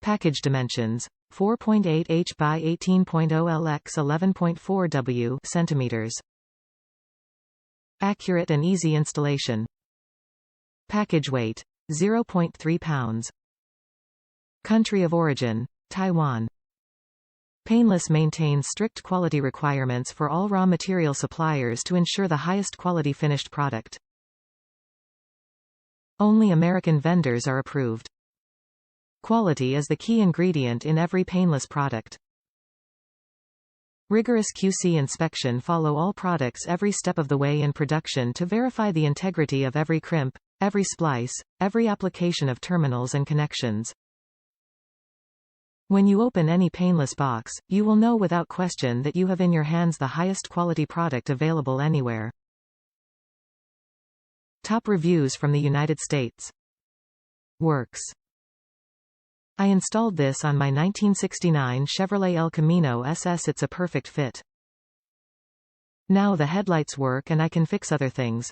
Package dimensions: 4.8 h by 18.0 l x 11.4 w centimeters. Accurate and easy installation. Package weight: 0.3 pounds. Country of origin: Taiwan. Painless maintains strict quality requirements for all raw material suppliers to ensure the highest quality finished product. Only American vendors are approved. Quality is the key ingredient in every Painless product. Rigorous QC inspection follow all products every step of the way in production to verify the integrity of every crimp, every splice, every application of terminals and connections. When you open any Painless box, you will know without question that you have in your hands the highest quality product available anywhere. Top reviews from the United States. Works. I installed this on my 1969 Chevrolet ElCaminoSS. It's a perfect fit. Now the headlights work and I can fix other things.